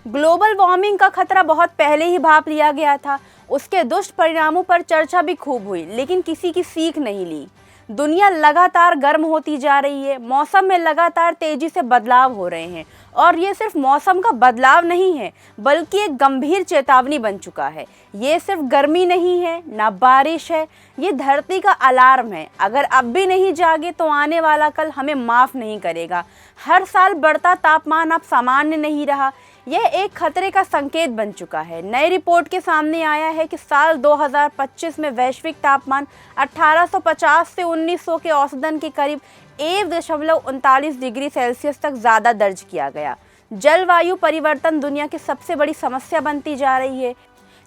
Global warming का खतरा बहुत पहले ही भांप लिया गया था। उसके दुष्ट परिणामों पर चर्चा भी खूब हुई, लेकिन किसी की सीख नहीं ली। दुनिया लगातार गर्म होती जा रही है, मौसम में लगातार तेजी से बदलाव हो रहे हैं और ये सिर्फ मौसम का बदलाव नहीं है, बल्कि एक गंभीर चेतावनी बन चुका है। ये सिर्फ गर्मी नहीं है, ना बारिश है, ये धरती का अलार्म है। अगर अब भी नहीं जागे तो आने वाला कल हमें माफ़ नहीं करेगा। हर साल बढ़ता तापमान अब सामान्य नहीं रहा, यह एक खतरे का संकेत बन चुका है। नई रिपोर्ट के सामने आया है कि साल 2025 में वैश्विक तापमान 1850 से 1900 के औसतन के करीब 1.39 डिग्री सेल्सियस तक ज़्यादा दर्ज किया गया। जलवायु परिवर्तन दुनिया की सबसे बड़ी समस्या बनती जा रही है,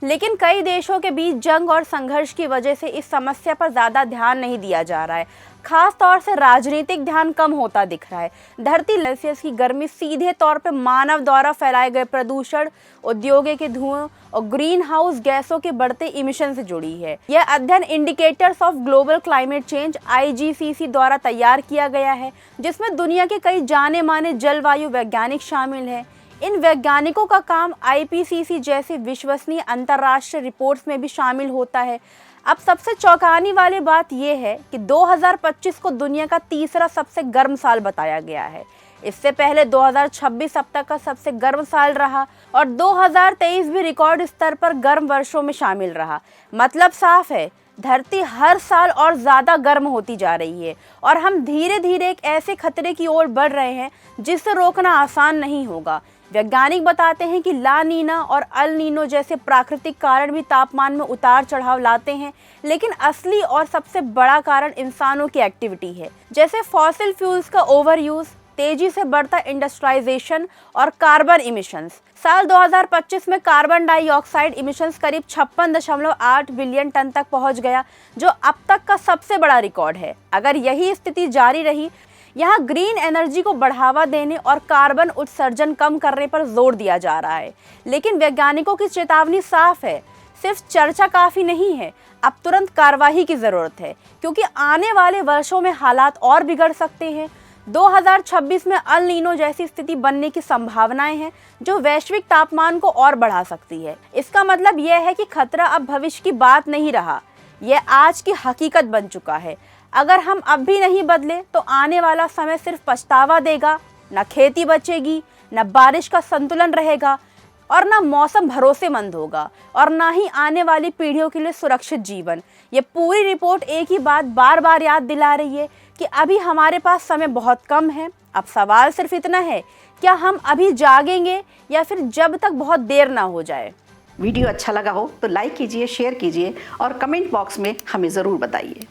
लेकिन कई देशों के बीच जंग और संघर्ष की वजह से इस समस्या पर ज़्यादा ध्यान नहीं दिया जा रहा है। खास तौर से राजनीतिक ध्यान कम होता दिख रहा है। धरती सेल्सियस की गर्मी सीधे तौर पर मानव द्वारा फैलाए गए प्रदूषण, उद्योगों के धुएं और ग्रीन हाउस गैसों के बढ़ते इमिशन से जुड़ी है। यह अध्ययन indicators of global climate change IGCC द्वारा तैयार किया गया है, जिसमें दुनिया के कई जाने माने जलवायु वैज्ञानिक शामिल हैं। इन वैज्ञानिकों का काम IPCC जैसी विश्वसनीय अंतर्राष्ट्रीय रिपोर्ट्स में भी शामिल होता है। अब सबसे चौंकाने वाली बात यह है कि 2025 को दुनिया का तीसरा सबसे गर्म साल बताया गया है। इससे पहले 2026 अब तक का सबसे गर्म साल रहा और 2023 भी रिकॉर्ड स्तर पर गर्म वर्षों में शामिल रहा। मतलब साफ है, धरती हर साल और ज़्यादा गर्म होती जा रही है और हम धीरे धीरे एक ऐसे खतरे की ओर बढ़ रहे हैं जिसे रोकना आसान नहीं होगा। वैज्ञानिक बताते हैं कि ला नीना और अल नीनो जैसे प्राकृतिक कारण भी तापमान में उतार चढ़ाव लाते हैं, लेकिन असली और सबसे बड़ा कारण इंसानों की एक्टिविटी है, जैसे फॉसिल फ्यूल्स का ओवर यूज़, तेजी से बढ़ता इंडस्ट्रियलाइजेशन और कार्बन इमिशंस। साल 2025 में कार्बन डाइऑक्साइड इमिशंस करीब 56.8 बिलियन टन तक पहुंच गया, जो अब तक का सबसे बड़ा रिकॉर्ड है। अगर यही स्थिति जारी रही, यहाँ ग्रीन एनर्जी को बढ़ावा देने और कार्बन उत्सर्जन कम करने पर जोर दिया जा रहा है, लेकिन वैज्ञानिकों की चेतावनी साफ है, सिर्फ चर्चा काफ़ी नहीं है, अब तुरंत कार्रवाई की ज़रूरत है, क्योंकि आने वाले वर्षों में हालात और बिगड़ सकते हैं। 2026 में अल नीनो जैसी स्थिति बनने की संभावनाएं हैं, जो वैश्विक तापमान को और बढ़ा सकती है। इसका मतलब यह है कि खतरा अब भविष्य की बात नहीं रहा, यह आज की हकीकत बन चुका है। अगर हम अब भी नहीं बदले तो आने वाला समय सिर्फ पछतावा देगा। न खेती बचेगी, न बारिश का संतुलन रहेगा और न मौसम भरोसेमंद होगा, और ना ही आने वाली पीढ़ियों के लिए सुरक्षित जीवन। ये पूरी रिपोर्ट एक ही बात बार बार याद दिला रही है कि अभी हमारे पास समय बहुत कम है। अब सवाल सिर्फ इतना है, क्या हम अभी जागेंगे या फिर जब तक बहुत देर ना हो जाए। वीडियो अच्छा लगा हो तो लाइक कीजिए, शेयर कीजिए और कमेंट बॉक्स में हमें ज़रूर बताइए।